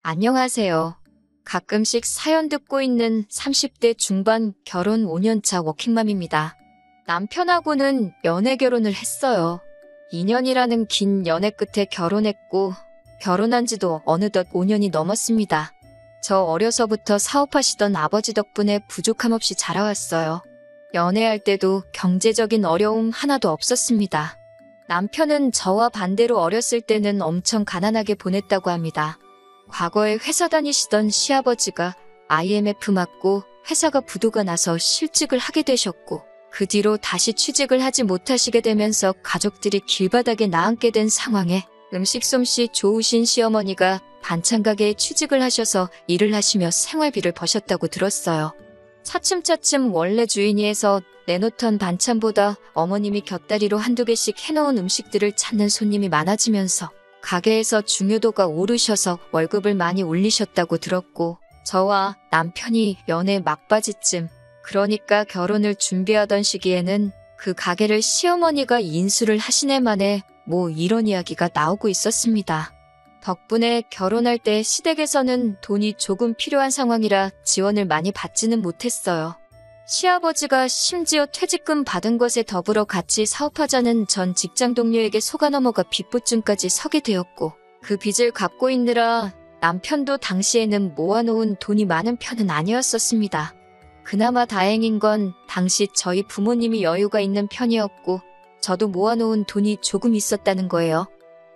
안녕하세요. 가끔씩 사연 듣고 있는 30대 중반 결혼 5년차 워킹맘입니다. 남편하고는 연애 결혼을 했어요. 2년이라는 긴 연애 끝에 결혼했고 결혼한 지도 어느덧 5년이 넘었습니다. 저 어려서부터 사업하시던 아버지 덕분에 부족함 없이 자라왔어요. 연애할 때도 경제적인 어려움 하나도 없었습니다. 남편은 저와 반대로 어렸을 때는 엄청 가난하게 보냈다고 합니다. 과거에 회사 다니시던 시아버지가 IMF 맞고 회사가 부도가 나서 실직을 하게 되셨고 그 뒤로 다시 취직을 하지 못하시게 되면서 가족들이 길바닥에 나앉게 된 상황에 음식 솜씨 좋으신 시어머니가 반찬 가게에 취직을 하셔서 일을 하시며 생활비를 버셨다고 들었어요. 차츰차츰 원래 주인이 해서 내놓던 반찬보다 어머님이 곁다리로 한두 개씩 해놓은 음식들을 찾는 손님이 많아지면서 가게에서 중요도가 오르셔서 월급을 많이 올리셨다고 들었고 저와 남편이 연애 막바지쯤 그러니까 결혼을 준비하던 시기에는 그 가게를 시어머니가 인수를 하시네 만에 뭐 이런 이야기가 나오고 있었습니다. 덕분에 결혼할 때 시댁에서는 돈이 조금 필요한 상황이라 지원을 많이 받지는 못했어요. 시아버지가 심지어 퇴직금 받은 것에 더불어 같이 사업하자는 전 직장 동료에게 속아 넘어가 빚부증까지 서게 되었고 그 빚을 갚고 있느라 남편도 당시에는 모아놓은 돈이 많은 편은 아니었었습니다. 그나마 다행인 건 당시 저희 부모님이 여유가 있는 편이었고 저도 모아놓은 돈이 조금 있었다는 거예요.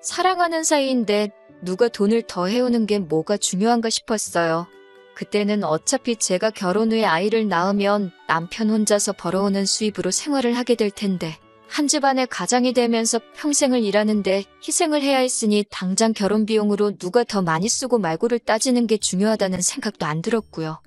사랑하는 사이인데 누가 돈을 더 해오는 게 뭐가 중요한가 싶었어요. 그때는 어차피 제가 결혼 후에 아이를 낳으면 남편 혼자서 벌어오는 수입으로 생활을 하게 될 텐데 한 집안의 가장이 되면서 평생을 일하는데 희생을 해야 했으니 당장 결혼 비용으로 누가 더 많이 쓰고 말고를 따지는 게 중요하다는 생각도 안 들었고요.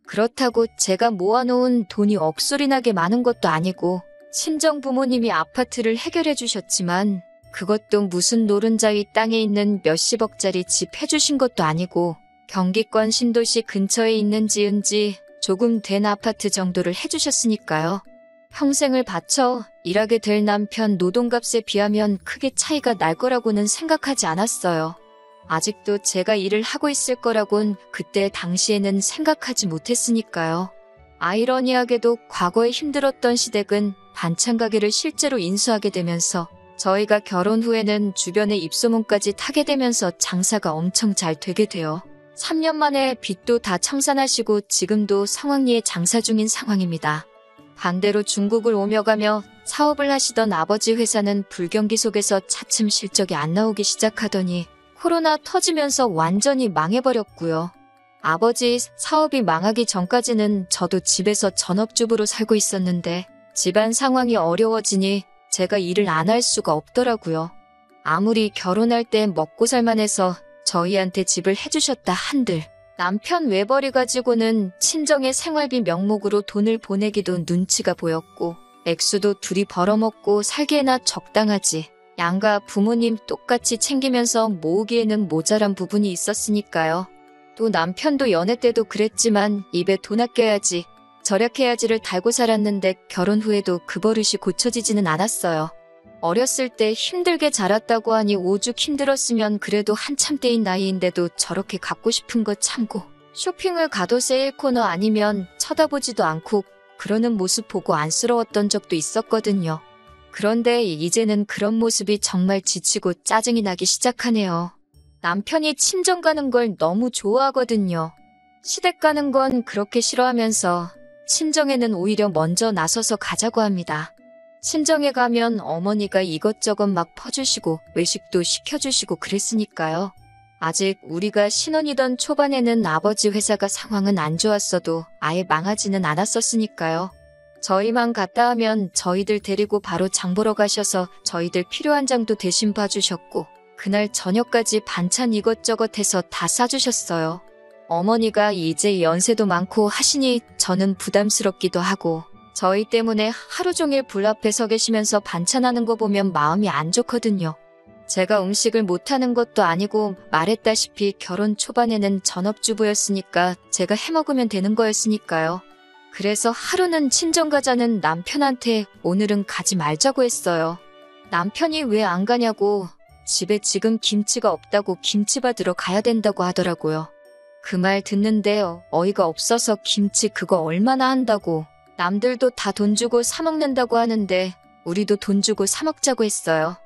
그렇다고 제가 모아놓은 돈이 억소리나게 많은 것도 아니고 친정 부모님이 아파트를 해결해 주셨지만 그것도 무슨 노른자 위 땅에 있는 몇십억짜리 집 해주신 것도 아니고 경기권 신도시 근처에 있는 지은지 조금 된 아파트 정도를 해주셨으니까요. 평생을 바쳐 일하게 될 남편 노동값에 비하면 크게 차이가 날 거라고는 생각하지 않았어요. 아직도 제가 일을 하고 있을 거라곤 그때 당시에는 생각하지 못했으니까요. 아이러니하게도 과거에 힘들었던 시댁은 반찬 가게를 실제로 인수하게 되면서 저희가 결혼 후에는 주변의 입소문까지 타게 되면서 장사가 엄청 잘 되게 돼요. 3년 만에 빚도 다 청산하시고 지금도 성황리에 장사 중인 상황입니다. 반대로 중국을 오며 가며 사업을 하시던 아버지 회사는 불경기 속에서 차츰 실적이 안 나오기 시작하더니 코로나 터지면서 완전히 망해버렸고요. 아버지 사업이 망하기 전까지는 저도 집에서 전업주부로 살고 있었는데 집안 상황이 어려워지니 제가 일을 안 할 수가 없더라고요. 아무리 결혼할 때 먹고 살만해서 저희한테 집을 해주셨다 한들 남편 외벌이 가지고는 친정의 생활비 명목으로 돈을 보내기도 눈치가 보였고 액수도 둘이 벌어먹고 살기에나 적당하지 양가 부모님 똑같이 챙기면서 모으기에는 모자란 부분이 있었으니까요. 또 남편도 연애 때도 그랬지만 입에 돈 아껴야지 절약해야지를 달고 살았는데 결혼 후에도 그 버릇이 고쳐지지는 않았어요. 어렸을 때 힘들게 자랐다고 하니 오죽 힘들었으면 그래도 한참 때인 나이인데도 저렇게 갖고 싶은 거 참고 쇼핑을 가도 세일 코너 아니면 쳐다보지도 않고 그러는 모습 보고 안쓰러웠던 적도 있었거든요. 그런데 이제는 그런 모습이 정말 지치고 짜증이 나기 시작하네요. 남편이 친정 가는 걸 너무 좋아하거든요. 시댁 가는 건 그렇게 싫어하면서 친정에는 오히려 먼저 나서서 가자고 합니다. 친정에 가면 어머니가 이것저것 막 퍼주시고 외식도 시켜주시고 그랬으니까요. 아직 우리가 신혼이던 초반에는 아버지 회사가 상황은 안 좋았어도 아예 망하지는 않았었으니까요. 저희만 갔다 하면 저희들 데리고 바로 장 보러 가셔서 저희들 필요한 장도 대신 봐주셨고 그날 저녁까지 반찬 이것저것 해서 다 싸주셨어요. 어머니가 이제 연세도 많고 하시니 저는 부담스럽기도 하고 저희 때문에 하루 종일 불 앞에 서 계시면서 반찬하는 거 보면 마음이 안 좋거든요. 제가 음식을 못하는 것도 아니고 말했다시피 결혼 초반에는 전업주부였으니까 제가 해먹으면 되는 거였으니까요. 그래서 하루는 친정 가자는 남편한테 오늘은 가지 말자고 했어요. 남편이 왜 안 가냐고 집에 지금 김치가 없다고 김치 받으러 가야 된다고 하더라고요. 그 말 듣는데 어이가 없어서 김치 그거 얼마나 한다고. 남들도 다 돈 주고 사 먹는다고 하는데 우리도 돈 주고 사 먹자고 했어요.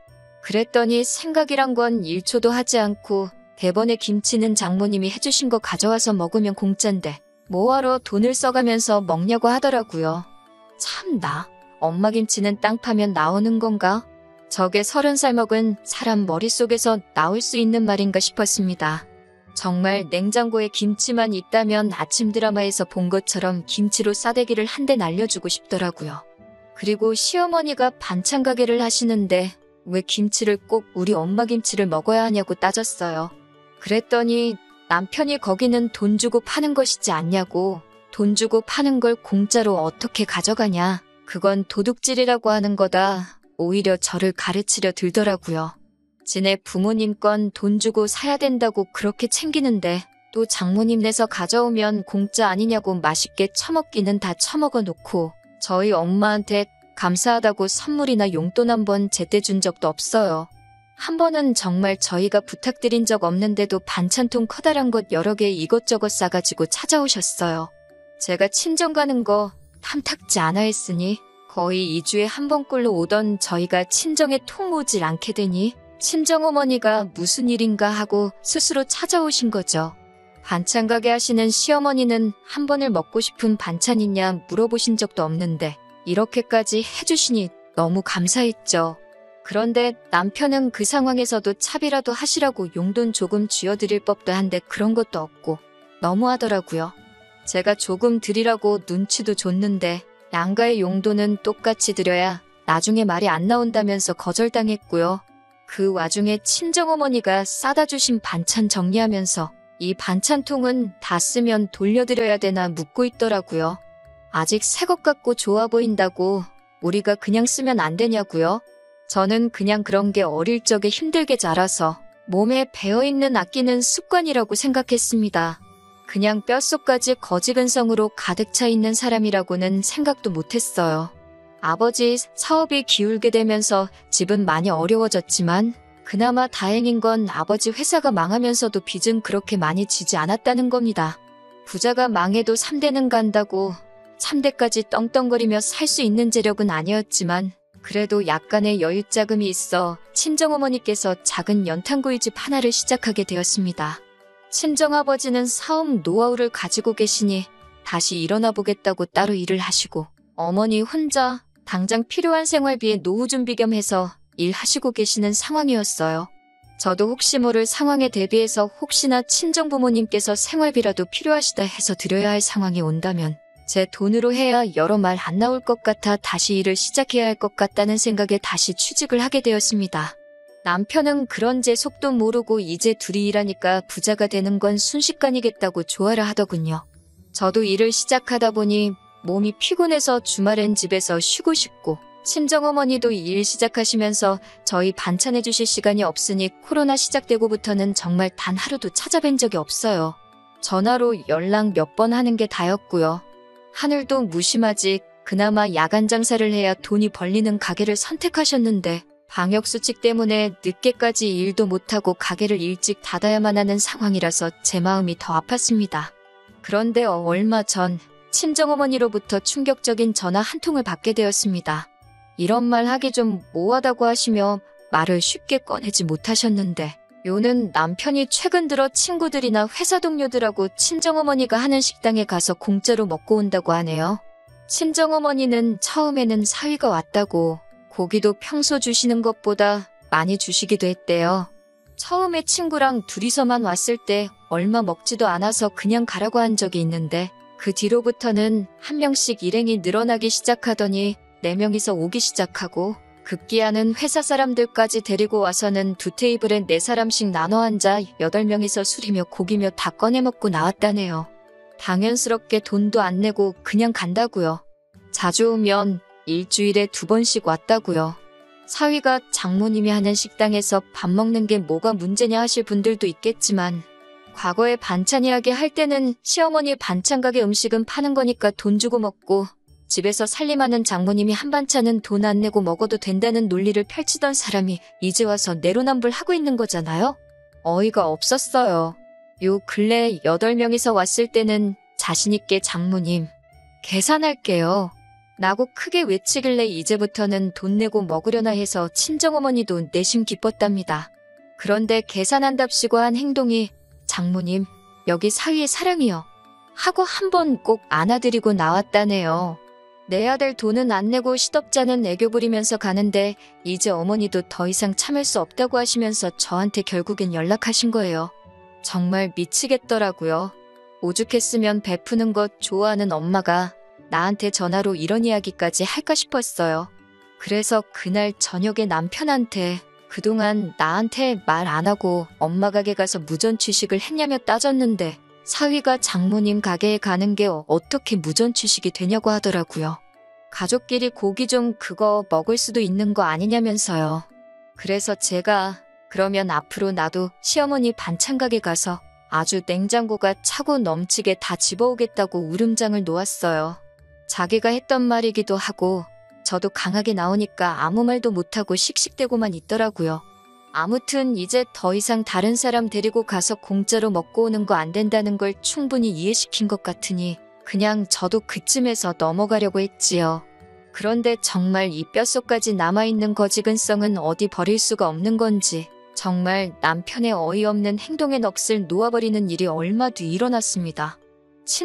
그랬더니 생각이란 건 1초도 하지 않고 대번에 김치는 장모님이 해주신 거 가져와서 먹으면 공짠데 뭐하러 돈을 써가면서 먹냐고 하더라고요. 참나, 엄마 김치는 땅 파면 나오는 건가? 저게 30살 먹은 사람 머릿속에서 나올 수 있는 말인가 싶었습니다. 정말 냉장고에 김치만 있다면 아침 드라마에서 본 것처럼 김치로 싸대기를 한 대 날려주고 싶더라고요. 그리고 시어머니가 반찬 가게를 하시는데 왜 김치를 꼭 우리 엄마 김치를 먹어야 하냐고 따졌어요. 그랬더니 남편이 거기는 돈 주고 파는 것이지 않냐고. 돈 주고 파는 걸 공짜로 어떻게 가져가냐. 그건 도둑질이라고 하는 거다. 오히려 저를 가르치려 들더라고요. 지네 부모님 건 돈 주고 사야 된다고 그렇게 챙기는데 또 장모님 내서 가져오면 공짜 아니냐고 맛있게 처먹기는 다 처먹어 놓고 저희 엄마한테 감사하다고 선물이나 용돈 한번 제때 준 적도 없어요. 한 번은 정말 저희가 부탁드린 적 없는데도 반찬통 커다란 것 여러 개 이것저것 싸가지고 찾아오셨어요. 제가 친정 가는 거 탐탁지 않아 했으니 거의 2주에 한 번꼴로 오던 저희가 친정에 통 오질 않게 되니 친정어머니가 무슨 일인가 하고 스스로 찾아오신 거죠. 반찬 가게 하시는 시어머니는 한 번을 먹고 싶은 반찬 있냐 물어보신 적도 없는데 이렇게까지 해주시니 너무 감사했죠. 그런데 남편은 그 상황에서도 차비라도 하시라고 용돈 조금 쥐어드릴 법도 한데 그런 것도 없고 너무하더라고요. 제가 조금 드리라고 눈치도 줬는데 양가의 용돈은 똑같이 드려야 나중에 말이 안 나온다면서 거절당했고요. 그 와중에 친정어머니가 싸다 주신 반찬 정리하면서 이 반찬통은 다 쓰면 돌려드려야 되나 묻고 있더라고요. 아직 새 것 같고 좋아 보인다고 우리가 그냥 쓰면 안 되냐고요? 저는 그냥 그런 게 어릴 적에 힘들게 자라서 몸에 배어있는 아끼는 습관이라고 생각했습니다. 그냥 뼛속까지 거지근성으로 가득 차 있는 사람이라고는 생각도 못했어요. 아버지 사업이 기울게 되면서 집은 많이 어려워졌지만 그나마 다행인 건 아버지 회사가 망하면서도 빚은 그렇게 많이 지지 않았다는 겁니다. 부자가 망해도 3대는 간다고 3대까지 떵떵거리며 살 수 있는 재력은 아니었지만 그래도 약간의 여유자금이 있어 친정어머니께서 작은 연탄구이집 하나를 시작하게 되었습니다. 친정아버지는 사업 노하우를 가지고 계시니 다시 일어나 보겠다고 따로 일을 하시고 어머니 혼자 당장 필요한 생활비에 노후 준비 겸 해서 일하시고 계시는 상황이었어요. 저도 혹시 모를 상황에 대비해서 혹시나 친정부모님께서 생활비라도 필요하시다 해서 드려야 할 상황이 온다면 제 돈으로 해야 여러 말 안 나올 것 같아 다시 일을 시작해야 할 것 같다는 생각에 다시 취직을 하게 되었습니다. 남편은 그런 제 속도 모르고 이제 둘이 일하니까 부자가 되는 건 순식간이겠다고 좋아라 하더군요. 저도 일을 시작하다 보니 몸이 피곤해서 주말엔 집에서 쉬고 싶고 친정어머니도 일 시작하시면서 저희 반찬해 주실 시간이 없으니 코로나 시작되고부터는 정말 단 하루도 찾아뵌 적이 없어요. 전화로 연락 몇 번 하는 게 다였고요. 하늘도 무심하지 그나마 야간 장사를 해야 돈이 벌리는 가게를 선택하셨는데 방역수칙 때문에 늦게까지 일도 못하고 가게를 일찍 닫아야만 하는 상황이라서 제 마음이 더 아팠습니다. 그런데 얼마 전 친정어머니로부터 충격적인 전화 한 통을 받게 되었습니다. 이런 말 하기 좀 모하다고 하시며 말을 쉽게 꺼내지 못하셨는데 요는 남편이 최근 들어 친구들이나 회사 동료들하고 친정어머니가 하는 식당에 가서 공짜로 먹고 온다고 하네요. 친정어머니는 처음에는 사위가 왔다고 고기도 평소 주시는 것보다 많이 주시기도 했대요. 처음에 친구랑 둘이서만 왔을 때 얼마 먹지도 않아서 그냥 가라고 한 적이 있는데 그 뒤로부터는 한 명씩 일행이 늘어나기 시작하더니 4명이서 오기 시작하고 급기야는 회사 사람들까지 데리고 와서는 2테이블에 4사람씩 나눠 앉아 8명이서 술이며 고기며 다 꺼내 먹고 나왔다네요. 당연스럽게 돈도 안 내고 그냥 간다고요. 자주 오면 일주일에 2번씩 왔다고요. 사위가 장모님이 하는 식당에서 밥 먹는 게 뭐가 문제냐 하실 분들도 있겠지만 과거에 반찬 이야기 할 때는 시어머니 반찬 가게 음식은 파는 거니까 돈 주고 먹고 집에서 살림하는 장모님이 한 반찬은 돈 안 내고 먹어도 된다는 논리를 펼치던 사람이 이제 와서 내로남불 하고 있는 거잖아요. 어이가 없었어요. 요 근래 8명이서 왔을 때는 자신있게 장모님, 계산할게요. 라고 크게 외치길래 이제부터는 돈 내고 먹으려나 해서 친정어머니도 내심 기뻤답니다. 그런데 계산한답시고 한 행동이 장모님, 여기 사위의 사랑이요. 하고 한 번 꼭 안아드리고 나왔다네요. 내야 될 돈은 안 내고 시덥잖은 애교 부리면서 가는데 이제 어머니도 더 이상 참을 수 없다고 하시면서 저한테 결국엔 연락하신 거예요. 정말 미치겠더라고요. 오죽했으면 베푸는 것 좋아하는 엄마가 나한테 전화로 이런 이야기까지 할까 싶었어요. 그래서 그날 저녁에 남편한테 그동안 나한테 말 안 하고 엄마 가게 가서 무전 취식을 했냐며 따졌는데 사위가 장모님 가게에 가는 게 어떻게 무전 취식이 되냐고 하더라고요. 가족끼리 고기 좀 그거 먹을 수도 있는 거 아니냐면서요. 그래서 제가 그러면 앞으로 나도 시어머니 반찬 가게 가서 아주 냉장고가 차고 넘치게 다 집어오겠다고 울음장을 놓았어요. 자기가 했던 말이기도 하고 저도 강하게 나오니까 아무 말도 못하고 씩씩대고만 있더라고요. 아무튼 이제 더 이상 다른 사람 데리고 가서 공짜로 먹고 오는 거 안 된다는 걸 충분히 이해시킨 것 같으니 그냥 저도 그쯤에서 넘어가려고 했지요. 그런데 정말 이 뼛속까지 남아있는 거지근성은 어디 버릴 수가 없는 건지 정말 남편의 어이없는 행동에 넋을 놓아버리는 일이 얼마 뒤 일어났습니다.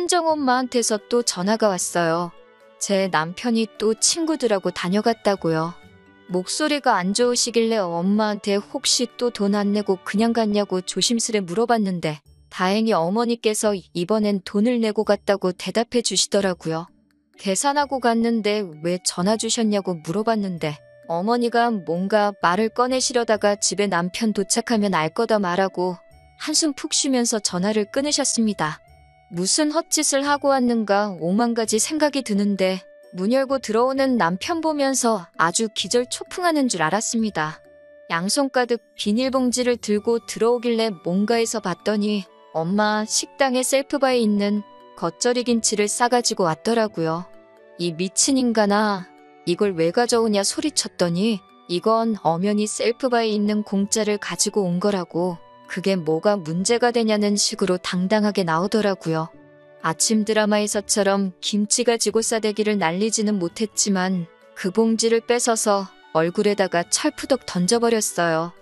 친정엄마한테서 또 전화가 왔어요. 제 남편이 또 친구들하고 다녀갔다고요. 목소리가 안 좋으시길래 엄마한테 혹시 또 돈 안 내고 그냥 갔냐고 조심스레 물어봤는데 다행히 어머니께서 이번엔 돈을 내고 갔다고 대답해 주시더라고요. 계산하고 갔는데 왜 전화 주셨냐고 물어봤는데 어머니가 뭔가 말을 꺼내시려다가 집에 남편 도착하면 알 거다 말하고 한숨 푹 쉬면서 전화를 끊으셨습니다. 무슨 헛짓을 하고 왔는가 오만 가지 생각이 드는데 문 열고 들어오는 남편 보면서 아주 기절초풍하는 줄 알았습니다. 양손 가득 비닐봉지를 들고 들어오길래 뭔가 해서 봤더니 엄마 식당에 셀프바에 있는 겉절이 김치를 싸가지고 왔더라고요. 이 미친 인간아, 이걸 왜 가져오냐 소리쳤더니 이건 엄연히 셀프바에 있는 공짜를 가지고 온 거라고 그게 뭐가 문제가 되냐는 식으로 당당하게 나오더라고요. 아침 드라마에서처럼 김치 가지고 싸대기를 날리지는 못했지만 그 봉지를 뺏어서 얼굴에다가 철푸덕 던져버렸어요.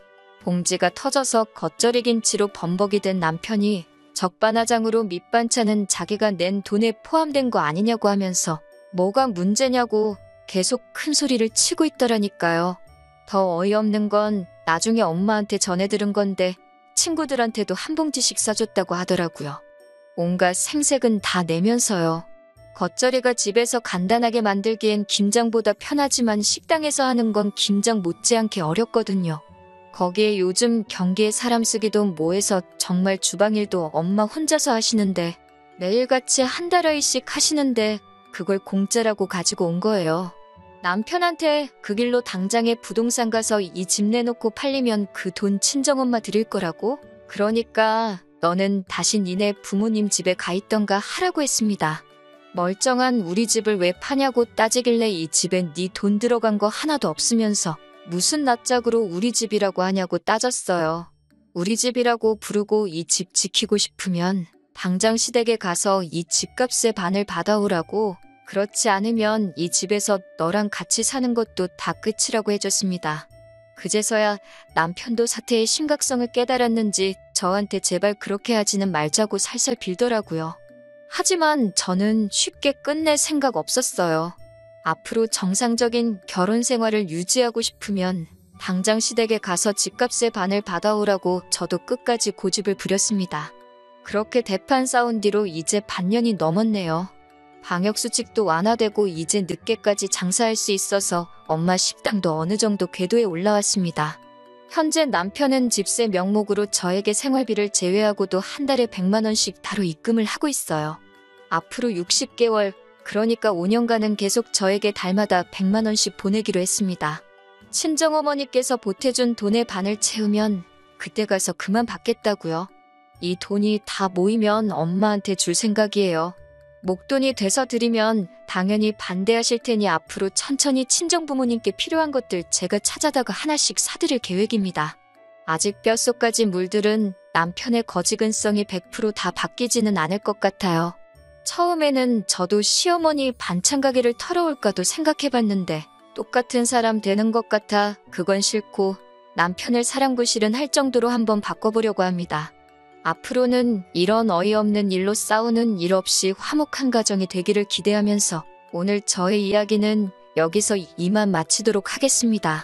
봉지가 터져서 겉절이 김치로 범벅이 된 남편이 적반하장으로 밑반찬은 자기가 낸 돈에 포함된 거 아니냐고 하면서 뭐가 문제냐고 계속 큰 소리를 치고 있더라니까요. 더 어이없는 건 나중에 엄마한테 전해 들은 건데 친구들한테도 한 봉지씩 싸줬다고 하더라고요. 온갖 생색은 다 내면서요. 겉절이가 집에서 간단하게 만들기엔 김장보다 편하지만 식당에서 하는 건 김장 못지않게 어렵거든요. 거기에 요즘 경기에 사람 쓰기도 뭐해서 정말 주방일도 엄마 혼자서 하시는데 매일같이 한 달어이씩 하시는데 그걸 공짜라고 가지고 온 거예요. 남편한테 그 길로 당장에 부동산 가서 이 집 내놓고 팔리면 그 돈 친정엄마 드릴 거라고? 그러니까 너는 다시 니네 부모님 집에 가 있던가 하라고 했습니다. 멀쩡한 우리 집을 왜 파냐고 따지길래 이 집엔 네 돈 들어간 거 하나도 없으면서 무슨 낯짝으로 우리 집이라고 하냐고 따졌어요. 우리 집이라고 부르고 이 집 지키고 싶으면 당장 시댁에 가서 이 집값의 반을 받아오라고 그렇지 않으면 이 집에서 너랑 같이 사는 것도 다 끝이라고 해줬습니다. 그제서야 남편도 사태의 심각성을 깨달았는지 저한테 제발 그렇게 하지는 말자고 살살 빌더라고요. 하지만 저는 쉽게 끝낼 생각 없었어요. 앞으로 정상적인 결혼 생활을 유지하고 싶으면 당장 시댁에 가서 집값의 반을 받아오라고 저도 끝까지 고집을 부렸습니다. 그렇게 대판 싸운 뒤로 이제 반년이 넘었네요. 방역수칙도 완화되고 이제 늦게까지 장사할 수 있어서 엄마 식당도 어느 정도 궤도에 올라왔습니다. 현재 남편은 집세 명목으로 저에게 생활비를 제외하고도 한 달에 100만 원씩 따로 입금을 하고 있어요. 앞으로 60개월, 그러니까 5년간은 계속 저에게 달마다 100만 원씩 보내기로 했습니다. 친정어머니께서 보태준 돈의 반을 채우면 그때 가서 그만 받겠다고요. 이 돈이 다 모이면 엄마한테 줄 생각이에요. 목돈이 돼서 드리면 당연히 반대하실 테니 앞으로 천천히 친정부모님께 필요한 것들 제가 찾아다가 하나씩 사드릴 계획입니다. 아직 뼛속까지 물들은 남편의 거지근성이 100%다 바뀌지는 않을 것 같아요. 처음에는 저도 시어머니 반찬 가게를 털어올까도 생각해봤는데 똑같은 사람 되는 것 같아 그건 싫고 남편을 사랑구실은 할 정도로 한번 바꿔보려고 합니다. 앞으로는 이런 어이없는 일로 싸우는 일 없이 화목한 가정이 되기를 기대하면서 오늘 저의 이야기는 여기서 이만 마치도록 하겠습니다.